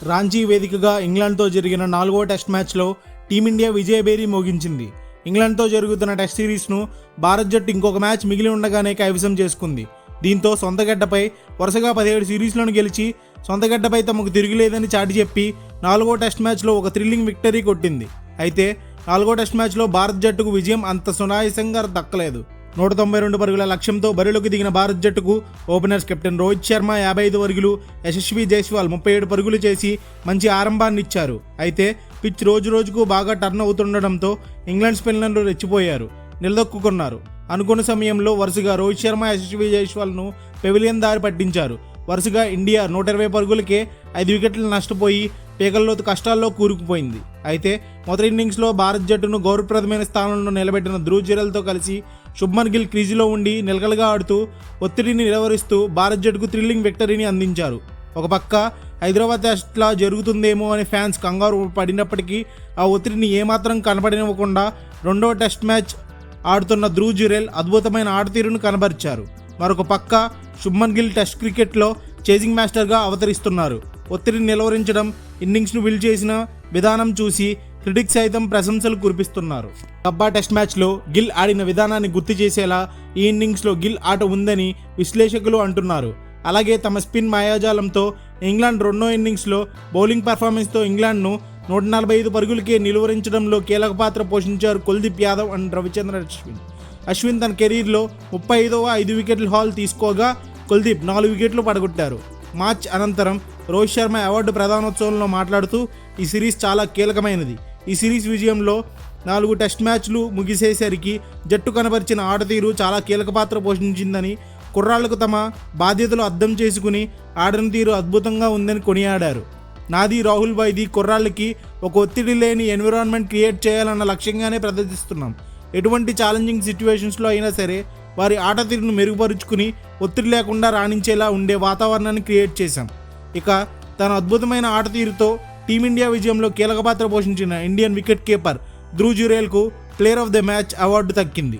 రాంచీ వేదికగా ఇంగ్లాండ్తో జరిగిన 4వ టెస్ట్ మ్యాచ్లో టీమిండియా విజయభేరి మోగించింది. ఇంగ్లాండ్తో జరుగుతున్న టెస్ట్ సిరీస్ను భారత్ జట్టు ఇంకొక మ్యాచ్ మిగిలి ఉండగానే కైవసం చేసుకుంది. దీంతో సొంతగడ్డపై వరుసగా 17 సిరీస్లను గెలిచి సొంతగడ్డపై తమకు తిరుగులేదని చాటి చెప్పి 4వ టెస్ట్ మ్యాచ్లో ఒక థ్రిల్లింగ్ విక్టరీ కొట్టింది. అయితే 4వ టెస్ట్ మ్యాచ్లో భారత్ జట్టుకు విజయం అంత సునాయాసంగా దక్కలేదు. 192 పరుగుల లక్ష్యంతో బరిలోకి దిగిన భారత్ జట్టుకు ఓపెనర్స్ కెప్టెన్ రోహిత్ శర్మ 55 పరుగులు, యశస్వి జైస్వాల్ 37 పరుగులు చేసి మంచి ఆరంభాన్ని ఇచ్చారు. అయితే పిచ్ రోజు రోజుకు బాగా టర్న్ అవుతుండడంతో ఇంగ్లాండ్ స్పిన్నర్లు రెచ్చిపోయారు, నిలదొక్కున్నారు. అనుకున్న సమయంలో వరుసగా రోహిత్ శర్మ, యశస్వి జైస్వాల్ను పెవిలియన్ దారి పట్టించారు. వరుసగా ఇండియా 120 పరుగులకే 5 వికెట్లు నష్టపోయి పేకల్లోతు కష్టాల్లో కూరుకుపోయింది. అయితే మొదటి ఇన్నింగ్స్లో భారత్ జట్టును గౌరవప్రదమైన స్థానంలో నిలబెట్టిన ధ్రువ్ జురెల్తో కలిసి శుభ్మన్ గిల్ క్రీజులో ఉండి నిలకడగా ఆడుతూ ఒత్తిడిని నిలవరిస్తూ భారత్ జట్టుకు థ్రిల్లింగ్ విక్టరీని అందించారు. ఒక పక్క హైదరాబాద్ టెస్ట్లా జరుగుతుందేమో అని ఫ్యాన్స్ కంగారు పడినప్పటికీ ఆ ఒత్తిడిని ఏమాత్రం కనపడనివ్వకుండా రెండవ టెస్ట్ మ్యాచ్ ఆడుతున్న ధ్రువ్ జురెల్ అద్భుతమైన ఆటతీరును కనబరిచారు. మరొక పక్క శుభ్మన్ గిల్ టెస్ట్ క్రికెట్లో చేజింగ్ మాస్టర్గా అవతరిస్తున్నారు. ఒత్తిడిని నిలవరించడం, ఇన్నింగ్స్ను బిల్డ్ చేసిన విధానం చూసి క్రిటిక్స్ సైతం ప్రశంసలు కురిపిస్తున్నారు. గబ్బా టెస్ట్ మ్యాచ్లో గిల్ ఆడిన విధానాన్ని గుర్తు చేసేలా ఈ ఇన్నింగ్స్లో గిల్ ఆట ఉందని విశ్లేషకులు అంటున్నారు. అలాగే తమ స్పిన్ మాయాజాలంతో ఇంగ్లాండ్ రెండో ఇన్నింగ్స్లో బౌలింగ్ పర్ఫార్మెన్స్తో ఇంగ్లాండ్ను 145 పరుగులకే నిలువరించడంలో కీలక పాత్ర పోషించారు కుల్దీప్ యాదవ్ అండ్ రవిచంద్రన్ అశ్విన్. అశ్విన్ తన కెరీర్లో 35వ 5 వికెట్ల హాల్ తీసుకోగా కుల్దీప్ 4 వికెట్లు పడగొట్టారు. మ్యాచ్ అనంతరం రోహిత్ శర్మ అవార్డు ప్రధానోత్సవంలో మాట్లాడుతూ ఈ సిరీస్ చాలా కీలకమైనది. ఈ సిరీస్ విజయంలో 4 టెస్ట్ మ్యాచ్లు ముగిసేసరికి జట్టు కనబరిచిన ఆటతీరు చాలా కీలక పాత్ర పోషించిందని, కుర్రాళ్లకు తమ బాధ్యతలు అర్థం చేసుకుని ఆడిన తీరు అద్భుతంగా ఉందని కొనియాడారు. నాది రాహుల్ వైది కుర్రాళ్ళకి ఒక ఒత్తిడి లేని ఎన్విరాన్మెంట్ క్రియేట్ చేయాలన్న లక్ష్యంగానే ప్రదర్శిస్తున్నాం. ఎటువంటి ఛాలెంజింగ్ సిచ్యువేషన్స్లో అయినా సరే వారి ఆట తీరును మెరుగుపరుచుకుని ఒత్తిడి లేకుండా రాణించేలా ఉండే వాతావరణాన్ని క్రియేట్ చేశాం. ఇక తన అద్భుతమైన ఆట తీరుతో టీమిండియా విజయంలో కీలక పాత్ర పోషించిన ఇండియన్ వికెట్ కీపర్ ధ్రువ్ జురెల్కు player of the match award దక్కింది.